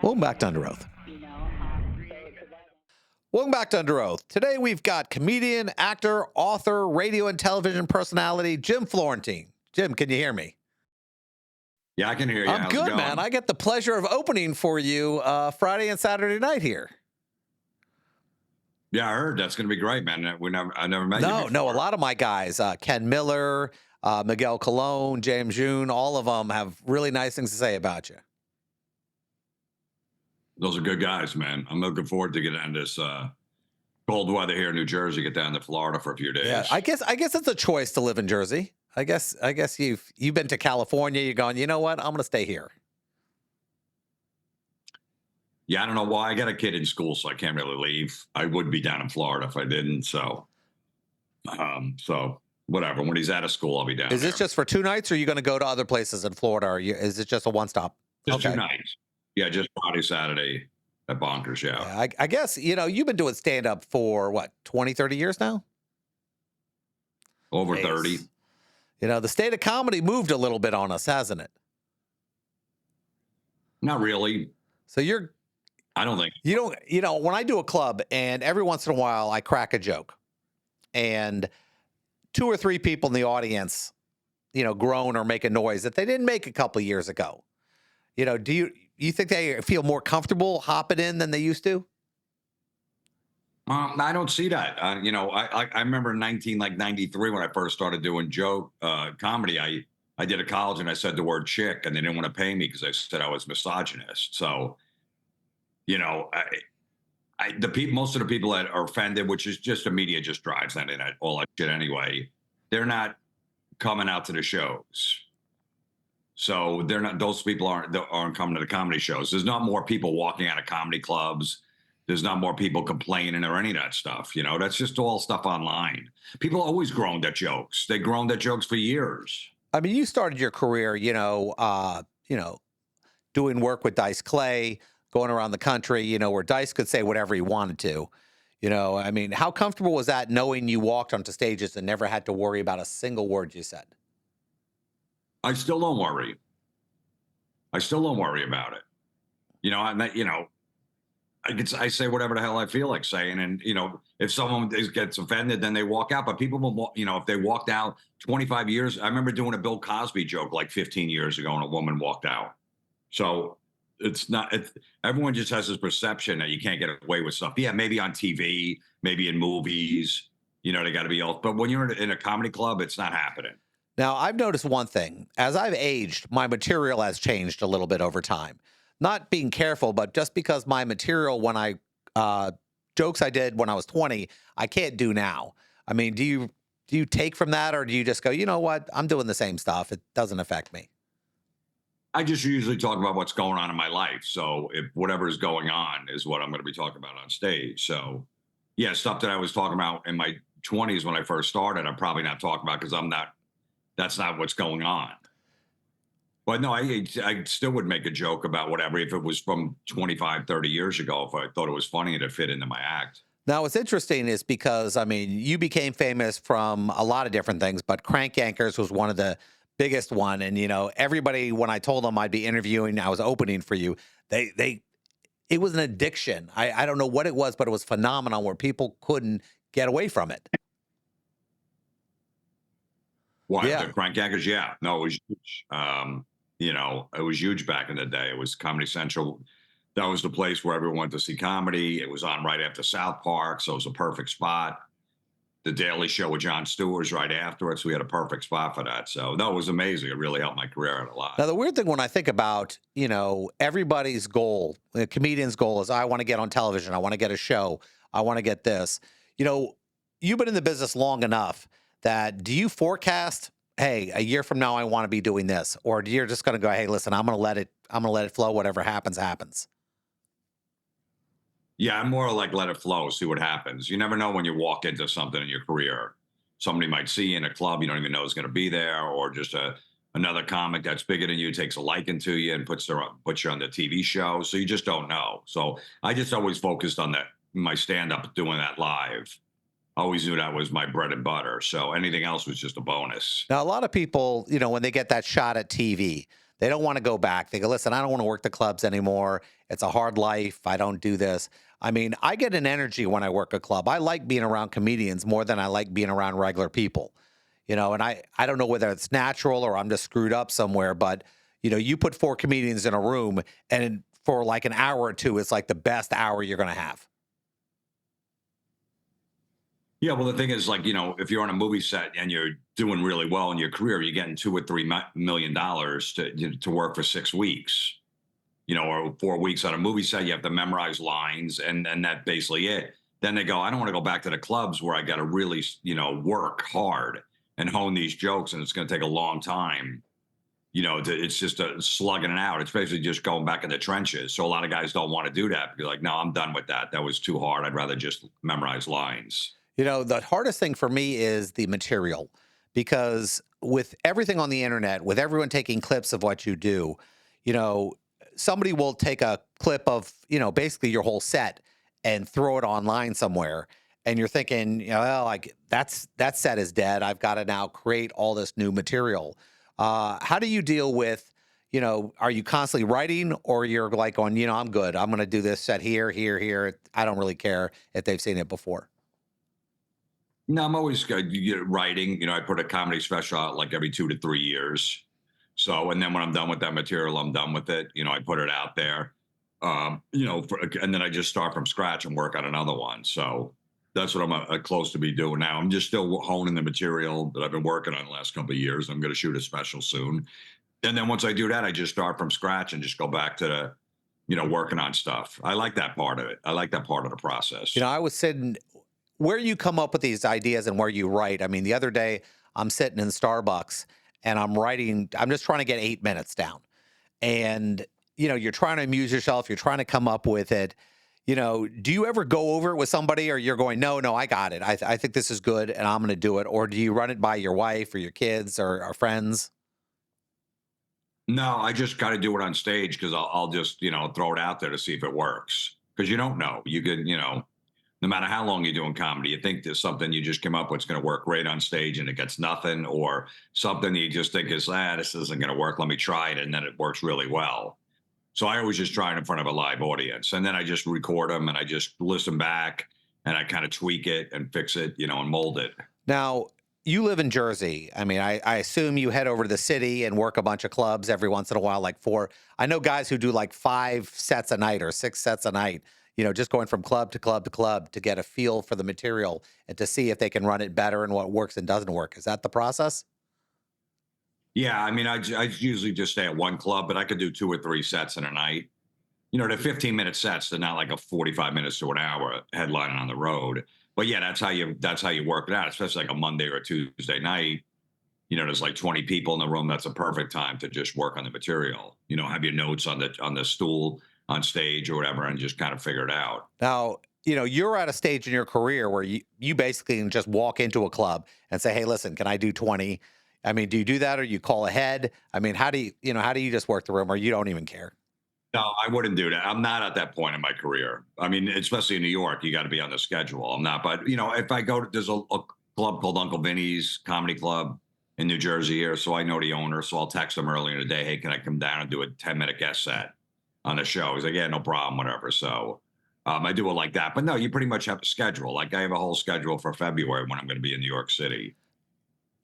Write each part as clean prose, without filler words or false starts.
Welcome back to Under Oath. Welcome back to Under Oath. Today we've got comedian, actor, author, radio and television personality, Jim Florentine. Jim, can you hear me? Yeah, I can hear you. I'm How's it good, going? man. I get the pleasure of opening for you Friday and Saturday night here. Yeah, I heard that's going to be great, man. I never met you before. No, a lot of my guys, Ken Miller, Miguel Colon, James June, all of them have really nice things to say about you. Those are good guys, man. I'm looking forward to getting into this cold weather here in New Jersey, get down to Florida for a few days. Yeah, I guess it's a choice to live in Jersey. I guess you've been to California. You're going, you know what? I'm going to stay here. Yeah, I don't know why. I got a kid in school, so I can't really leave. I would be down in Florida if I didn't. So whatever. When he's out of school, I'll be down. Is this just for 2 nights, or are you going to go to other places in Florida? Or is it just a one stop? Just 2 nights. Yeah, just Friday, Saturday at Bonkers. Yeah. I guess, you've been doing stand up for what, 20, 30 years now? Over 30. The state of comedy moved a little bit on us, hasn't it? Not really. So I don't think. When I do a club and every once in a while I crack a joke and 2 or 3 people in the audience, groan or make a noise that they didn't make a couple of years ago. Do you think they feel more comfortable hopping in than they used to? I don't see that. I remember in 1993 when I first started doing joke comedy. I did a college and I said the word chick, and they didn't want to pay me because I said I was misogynist. So, most of the people that are offended, which is just the media just drives that in all that shit anyway. They're not coming out to the shows. So they're not; those people aren't coming to the comedy shows. There's not more people walking out of comedy clubs. There's not more people complaining or any of that stuff. That's just all stuff online. People always groaned at jokes. They groaned at jokes for years. I mean, you started your career, doing work with Dice Clay, going around the country, where Dice could say whatever he wanted to. How comfortable was that knowing you walked onto stages and never had to worry about a single word you said? I still don't worry. I still don't worry about it. I say whatever the hell I feel like saying. And, if someone gets offended, then they walk out. But people will, if they walked out 25 years, I remember doing a Bill Cosby joke like 15 years ago and a woman walked out. So everyone just has this perception that you can't get away with stuff. Yeah, maybe on TV, maybe in movies, they got to be all, but when you're in a comedy club, it's not happening. Now, I've noticed one thing. As I've aged, my material has changed a little bit over time. Not being careful, but just because my material, when jokes I did when I was 20, I can't do now. I mean, do you take from that, or do you just go, you know what, I'm doing the same stuff. It doesn't affect me. I just usually talk about what's going on in my life. So if whatever is going on is what I'm going to be talking about on stage. So yeah, stuff that I was talking about in my 20s when I first started, I'm probably not talking about because that's not what's going on. But no, I still would make a joke about whatever if it was from 25, 30 years ago, if I thought it was funny and it fit into my act. Now, what's interesting is because, you became famous from a lot of different things, but Crank Yankers was one of the biggest one. And, everybody, when I told them I'd be interviewing, I was opening for you, it was an addiction. I don't know what it was, but it was phenomenal where people couldn't get away from it. What, yeah. The Crank Yankers? Yeah. No, it was huge. It was huge back in the day. It was Comedy Central. That was the place where everyone went to see comedy. It was on right after South Park, so it was a perfect spot. The Daily Show with Jon Stewart was right after it, so we had a perfect spot for that. So, no, it was amazing. It really helped my career out a lot. Now, the weird thing when I think about, everybody's goal, a comedian's goal is, I want to get on television. I want to get a show. I want to get this. You've been in the business long enough that do you forecast, hey, a year from now I want to be doing this, or you're just going to go, hey, listen, I'm going to let it flow. Whatever happens, happens. Yeah, I'm more like let it flow, see what happens. You never know when you walk into something in your career. Somebody might see you in a club you don't even know is going to be there, or just another comic that's bigger than you takes a liking to you and puts you on the TV show. So you just don't know. So I just always focused on my stand-up, doing that live. I always knew that was my bread and butter. So anything else was just a bonus. Now, a lot of people, when they get that shot at TV, They don't want to go back. They go, listen, I don't want to work the clubs anymore. It's a hard life. I don't do this. I mean, I get an energy when I work a club. I like being around comedians more than I like being around regular people. And I don't know whether it's natural or I'm just screwed up somewhere, but you put four comedians in a room and for like an hour or two, it's like the best hour you're going to have. Yeah, well, the thing is, like, if you're on a movie set and you're doing really well in your career, you're getting $2 or $3 million to work for 6 weeks, or 4 weeks on a movie set. You have to memorize lines, and that basically it. Then they go, I don't want to go back to the clubs where I got to really, work hard and hone these jokes, and it's going to take a long time. It's just a slugging it out. It's basically just going back in the trenches. So a lot of guys don't want to do that because, like, no, I'm done with that. That was too hard. I'd rather just memorize lines. The hardest thing for me is the material because with everything on the internet, with everyone taking clips of what you do, you know, somebody will take a clip of, basically your whole set and throw it online somewhere. And you're thinking, well, like that set is dead. I've got to now create all this new material. How do you deal with, are you constantly writing or you're like going, I'm good. I'm going to do this set here, here, here. I don't really care if they've seen it before. No, I'm always good. You get writing. I put a comedy special out like every 2 to 3 years. So, and then when I'm done with that material, I'm done with it. I put it out there. And then I just start from scratch and work on another one. So that's what I'm close to be doing now. I'm just still honing the material that I've been working on the last couple of years. I'm going to shoot a special soon. And then once I do that, I just start from scratch and just go back to working on stuff. I like that part of it. I like that part of the process. I was sitting where you come up with these ideas and where you write. I mean, the other day I'm sitting in Starbucks and I'm writing, I'm just trying to get 8 minutes down. And, you're trying to amuse yourself, you're trying to come up with it. Do you ever go over it with somebody or you're going, no, I got it. I think this is good and I'm going to do it. Or do you run it by your wife or your kids or friends? No, I just got to do it on stage because I'll just, throw it out there to see if it works. Because you don't know. You could, no matter how long you're doing comedy, you think there's something you just came up with is going to work great on stage and it gets nothing, or something you just think is, this isn't going to work. Let me try it. And then it works really well. So I always just try it in front of a live audience. And then I just record them and I just listen back and I kind of tweak it and fix it, and mold it. Now, you live in Jersey. I mean, I assume you head over to the city and work a bunch of clubs every once in a while, like four. I know guys who do like 5 sets a night or 6 sets a night, just going from club to club to club to get a feel for the material and to see if they can run it better and what works and doesn't work. Is that the process? Yeah. I mean, I usually just stay at one club, but I could do 2 or 3 sets in a night. The 15-minute sets, they're not like a 45 minutes to an hour headlining on the road. But yeah, that's how you work it out, especially like a Monday or a Tuesday night. There's like 20 people in the room. That's a perfect time to just work on the material. Have your notes on the stool on stage or whatever, and just kind of figure it out. Now, you're at a stage in your career where you basically can just walk into a club and say, hey, listen, can I do 20? I mean, do you do that or you call ahead? I mean, how do you just work the room or you don't even care? No, I wouldn't do that. I'm not at that point in my career. I mean, especially in New York, you got to be on the schedule. I'm not, but if I go to, there's a club called Uncle Vinny's Comedy Club in New Jersey here, so I know the owner. So I'll text him earlier in the day, hey, can I come down and do a 10-minute guest set on the show? He's like, yeah, no problem, whatever. So I do it like that. But no, you pretty much have a schedule. Like I have a whole schedule for February when I'm going to be in New York City.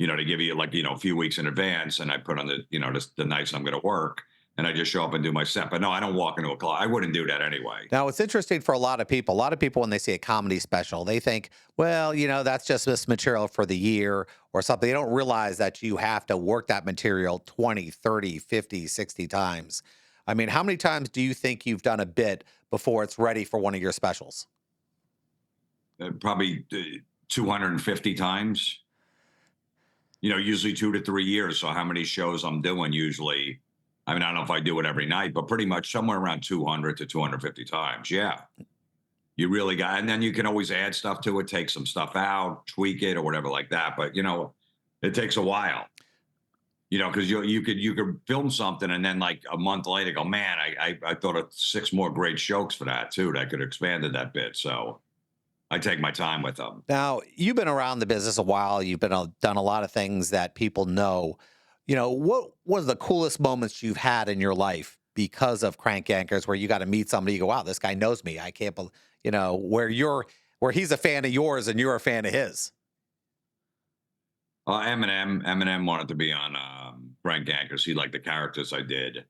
To give you like a few weeks in advance, and I put on the nights I'm going to work. And I just show up and do my set. But no, I don't walk into a club. I wouldn't do that anyway. Now, it's interesting for a lot of people. A lot of people, when they see a comedy special, they think, well, that's just this material for the year or something. They don't realize that you have to work that material 20, 30, 50, 60 times. I mean, how many times do you think you've done a bit before it's ready for one of your specials? Probably 250 times. Usually 2 to 3 years. So how many shows I'm doing usually? I mean, I don't know if I do it every night, but pretty much somewhere around 200 to 250 times. Yeah. You really got, and then you can always add stuff to it, take some stuff out, tweak it or whatever like that. But, it takes a while, because you could film something and then like a month later go, man, I thought of 6 more great jokes for that too. That could have expanded that bit. So I take my time with them. Now, you've been around the business a while. You've done a lot of things that people know. What was the coolest moments you've had in your life because of Crank Yankers where you got to meet somebody, you go, wow, this guy knows me. I can't believe, where he's a fan of yours and you're a fan of his. Eminem wanted to be on Frank Anchors. He liked the characters I did.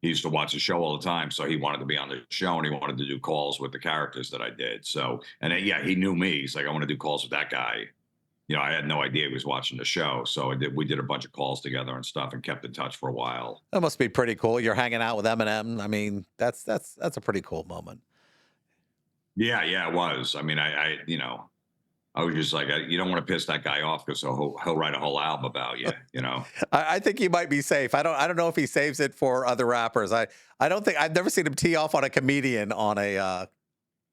He used to watch the show all the time, so he wanted to be on the show and he wanted to do calls with the characters that I did. So, and then, yeah, he knew me. He's like, I want to do calls with that guy. I had no idea he was watching the show. So we did a bunch of calls together and stuff and kept in touch for a while. That must be pretty cool. You're hanging out with Eminem. I mean, that's a pretty cool moment. Yeah, yeah, it was. I mean, I was just like, you don't want to piss that guy off because he'll write a whole album about you, you know? I think he might be safe. I don't know if he saves it for other rappers. I don't think I've never seen him tee off on a comedian on a.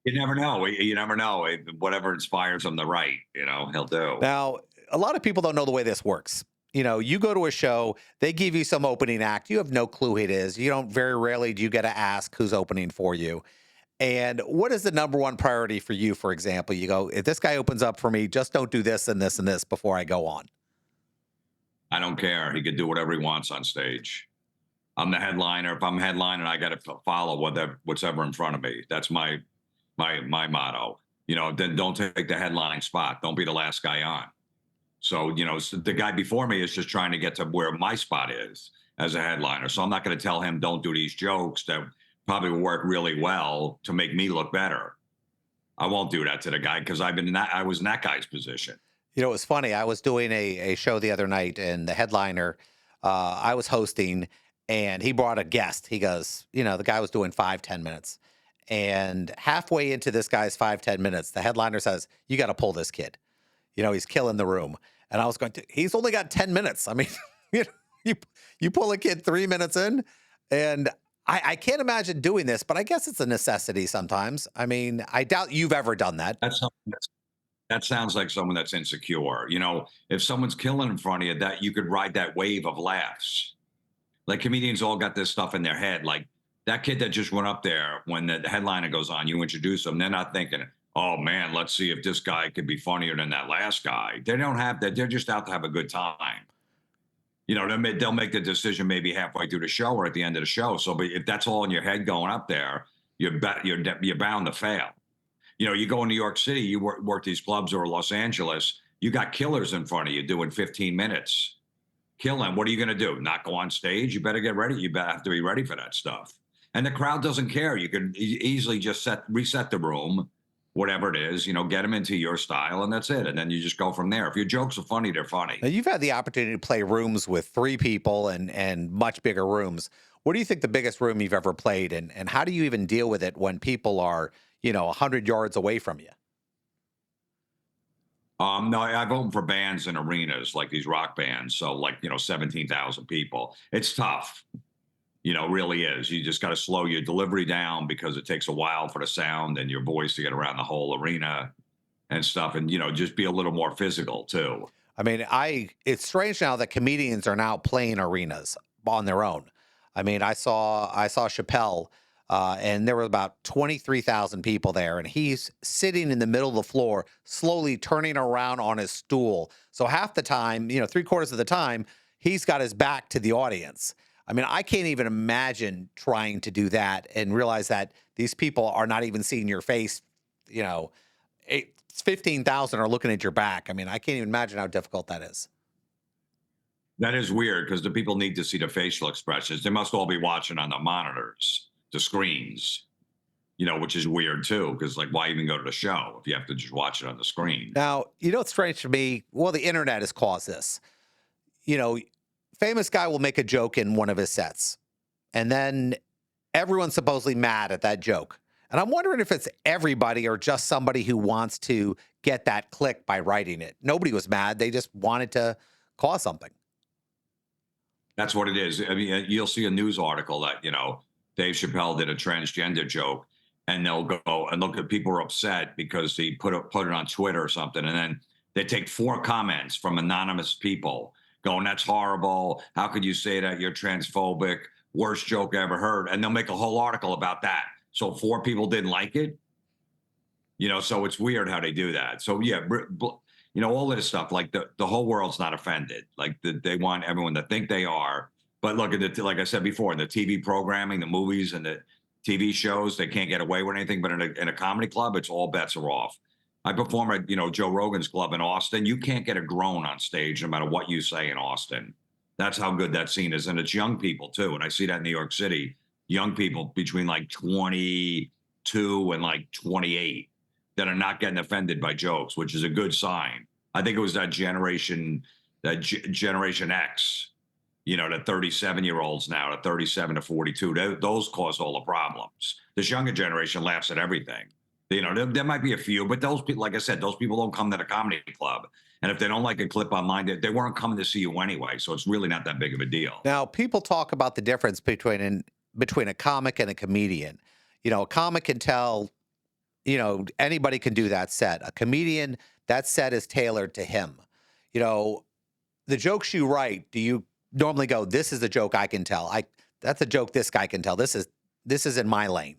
You never know. You never know. Whatever inspires him to write, he'll do. Now, a lot of people don't know the way this works. You go to a show, they give you some opening act. You have no clue who it is. You don't, very rarely do you get to ask who's opening for you. And what is the number one priority for you, for example? You go, if this guy opens up for me, just don't do this and this and this before I go on. I don't care. He could do whatever he wants on stage. I'm the headliner. If I'm headlining, I got to follow what's ever in front of me. That's my motto. Then don't take the headline spot. Don't be the last guy on. So, the guy before me is just trying to get to where my spot is as a headliner. So I'm not going to tell him, don't do these jokes that probably will work really well to make me look better. I won't do that to the guy because I was in that guy's position. It was funny. I was doing a show the other night, and the headliner I was hosting, and he brought a guest. He goes, the guy was doing 5-10 minutes. And halfway into this guy's 5-10 minutes, the headliner says, you got to pull this kid. He's killing the room. And I was going, he's only got 10 minutes. I mean, you pull a kid 3 minutes in, and I can't imagine doing this, but I guess it's a necessity sometimes. I mean, I doubt you've ever done that. That sounds like someone that's insecure. If someone's killing in front of you, that you could ride that wave of laughs. Like comedians all got this stuff in their head. Like that kid that just went up there, when the headliner goes on, you introduce them, they're not thinking, oh man, let's see if this guy could be funnier than that last guy. They don't have that. They're just out to have a good time. They'll make the decision maybe halfway through the show or at the end of the show. So, but if that's all in your head going up there, you're bound to fail. You go in New York City, you work these clubs, or Los Angeles, you got killers in front of you doing 15 minutes. Killing. What are you going to do? Not go on stage? You better get ready. You better have to be ready for that stuff. And the crowd doesn't care. You can easily just reset the room, whatever it is, get them into your style, and that's it. And then you just go from there. If your jokes are funny, they're funny. Now, you've had the opportunity to play rooms with 3 people and much bigger rooms. What do you think the biggest room you've ever played, and how do you even deal with it when people are, 100 yards away from you? No, I've opened for bands in arenas like these rock bands. So 17,000 people. It's tough. Really is. You just got to slow your delivery down because it takes a while for the sound and your voice to get around the whole arena and stuff. And, just be a little more physical too. I mean, it's strange now that comedians are now playing arenas on their own. I mean, I saw Chappelle, and there were about 23,000 people there, and he's sitting in the middle of the floor, slowly turning around on his stool. So half the time, 3/4 of the time, he's got his back to the audience. I mean, I can't even imagine trying to do that and realize that these people are not even seeing your face. 15,000 are looking at your back. I mean, I can't even imagine how difficult that is. That is weird because the people need to see the facial expressions. They must all be watching on the monitors, the screens, which is weird too. Because why even go to the show if you have to just watch it on the screen? Now, what's strange to me? Well, the internet has caused this. Famous guy will make a joke in one of his sets, and then everyone's supposedly mad at that joke. And I'm wondering if it's everybody or just somebody who wants to get that click by writing it. Nobody was mad. They just wanted to cause something. That's what it is. I mean, you'll see a news article that, Dave Chappelle did a transgender joke, and they'll go and look at people are upset because he put it on Twitter or something. And then they take 4 comments from anonymous people going, that's horrible. How could you say that? You're transphobic. Worst joke I ever heard. And they'll make a whole article about that. So 4 people didn't like it. So it's weird how they do that. So yeah, all of this stuff. Like the whole world's not offended. Like they want everyone to think they are. But look at it, like I said before, in the TV programming, the movies and the TV shows, they can't get away with anything. But in a comedy club, it's all bets are off. I perform at Joe Rogan's club in Austin. You can't get a groan on stage no matter what you say in Austin. That's how good that scene is, and it's young people too. And I see that in New York City, young people between like 22 and like 28 that are not getting offended by jokes, which is a good sign. I think it was Generation X, the 37-year-olds now, the 37 to 42, those caused all the problems. This younger generation laughs at everything. There might be a few, but those people, like I said, those people don't come to the comedy club. And if they don't like a clip online, they weren't coming to see you anyway. So it's really not that big of a deal. Now, people talk about the difference between a comic and a comedian. A comic can tell, anybody can do that set. A comedian, that set is tailored to him. The jokes you write, do you normally go, this is a joke I can tell. That's a joke this guy can tell. This is in my lane.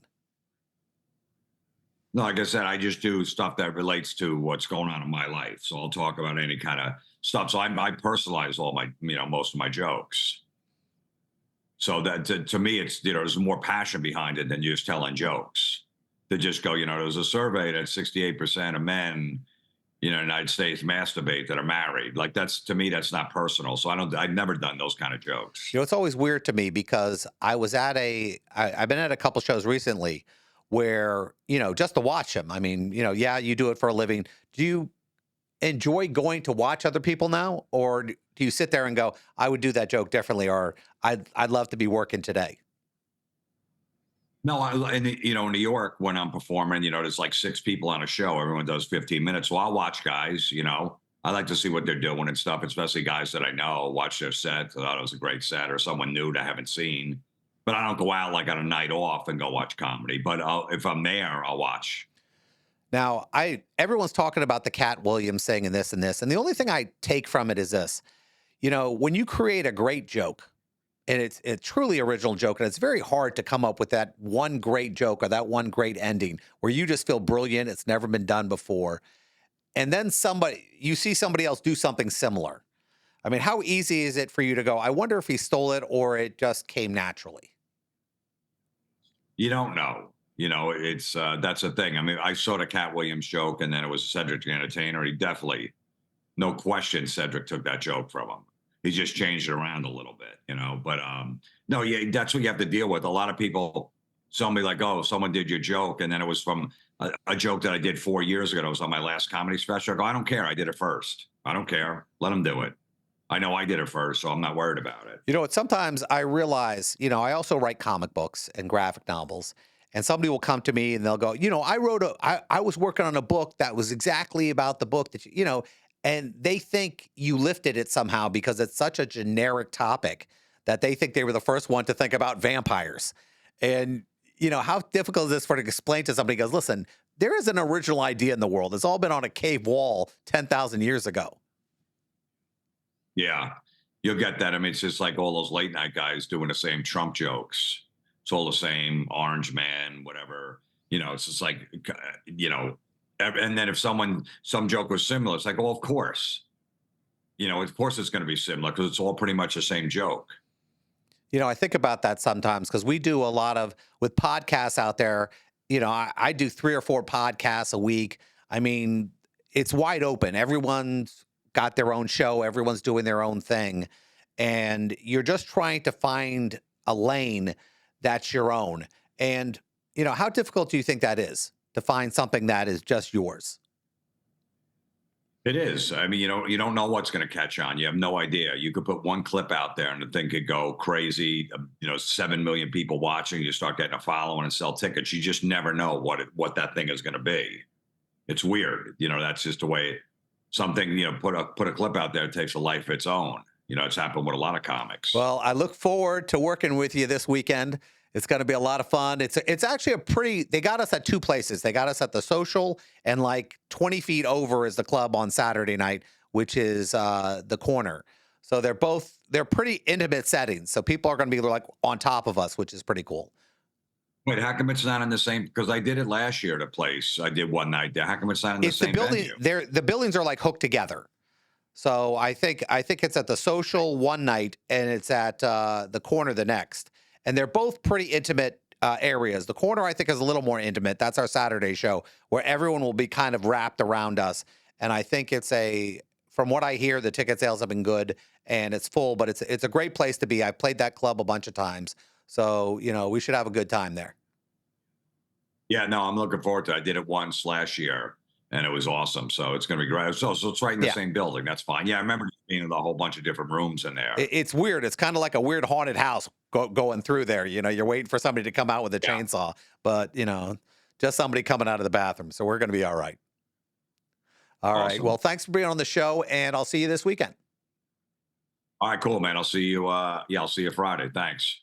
No, like I said, I just do stuff that relates to what's going on in my life. So I'll talk about any kind of stuff. So I personalize all my, most of my jokes. So that to me, it's, there's more passion behind it than just telling jokes. To just go, there's a survey that 68% of men, in the United States masturbate that are married. Like to me, that's not personal. So I've never done those kind of jokes. It's always weird to me because I've been at a couple shows recently where, just to watch them. I mean, yeah, you do it for a living. Do you enjoy going to watch other people now? Or do you sit there and go, I would do that joke differently, or I'd love to be working today? No, in New York, when I'm performing, there's like 6 people on a show. Everyone does 15 minutes. So I'll watch guys, I like to see what they're doing and stuff, especially guys that I know, watch their set. I thought it was a great set, or someone new that I haven't seen. But I don't go out like on a night off and go watch comedy. But if I'm there, I'll watch. Now, everyone's talking about the Cat Williams thing and this and this. And the only thing I take from it is this. When you create a great joke, and it's a truly original joke, and it's very hard to come up with that one great joke or that one great ending where you just feel brilliant, it's never been done before. And then you see somebody else do something similar. I mean, how easy is it for you to go, I wonder if he stole it or it just came naturally? You don't know. It's that's the thing. I mean, I saw the Cat Williams joke, and then it was Cedric the Entertainer. He definitely, no question, Cedric took that joke from him. He just changed it around a little bit, But no, yeah, that's what you have to deal with. A lot of people, somebody like, oh, someone did your joke, and then it was from a joke that I did 4 years ago. It was on my last comedy special. I go, I don't care. I did it first. I don't care. Let them do it. I know I did it first, so I'm not worried about it. Sometimes I realize, I also write comic books and graphic novels, and somebody will come to me and they'll go, I was working on a book that was exactly about the book that, and they think you lifted it somehow because it's such a generic topic that they think they were the first one to think about vampires. And, how difficult is this to explain to somebody who goes, listen, there is an original idea in the world. It's all been on a cave wall 10,000 years ago. Yeah, you'll get that. I mean, it's just like all those late night guys doing the same Trump jokes. It's all the same Orange Man, whatever. It's just like, and then if some joke was similar, it's like, well, of course, of course it's going to be similar because it's all pretty much the same joke. I think about that sometimes because we do a lot with podcasts out there. I do 3 or 4 podcasts a week. I mean, it's wide open. Everyone's got their own show. Everyone's doing their own thing. And you're just trying to find a lane that's your own. And, how difficult do you think that is to find something that is just yours? It is. I mean, you don't know what's going to catch on. You have no idea. You could put one clip out there and the thing could go crazy. 7 million people watching. You start getting a following and sell tickets. You just never know what that thing is going to be. It's weird. That's just the way something. Put a clip out there, it takes a life of its own. It's happened with a lot of comics. Well, I look forward to working with you this weekend. It's going to be a lot of fun. It's actually they got us at 2 places. They got us at the Social, and like 20 feet over is the club on Saturday night, which is the Corner. So they're pretty intimate settings. So people are going to be like on top of us, which is pretty cool. Wait, how come it's not in the same? Because I did it last year at a place. I did one night there. How come it's not in the It's the same building. venue? The buildings are like hooked together. So I think it's at the social one night, and it's at the corner the next, and they're both pretty intimate areas. The corner I think is a little more intimate. That's our Saturday show where everyone will be kind of wrapped around us, and I think it's a. From what I hear, the ticket sales have been good, and it's full, but it's a great place to be. I played that club a bunch of times, so we should have a good time there. Yeah, no, I'm looking forward to it. I did it once last year and it was awesome. So it's going to be great. So it's right in the Yeah. same building. That's fine. Yeah, I remember just being in a whole bunch of different rooms in there. It's weird. It's kind of like a weird haunted house going through there. You're waiting for somebody to come out with a Yeah, chainsaw, but just somebody coming out of the bathroom. So we're going to be all right. All right. Well, awesome. thanks for being on the show, and I'll see you this weekend. All right, cool, man. I'll see you. Yeah, I'll see you Friday. Thanks.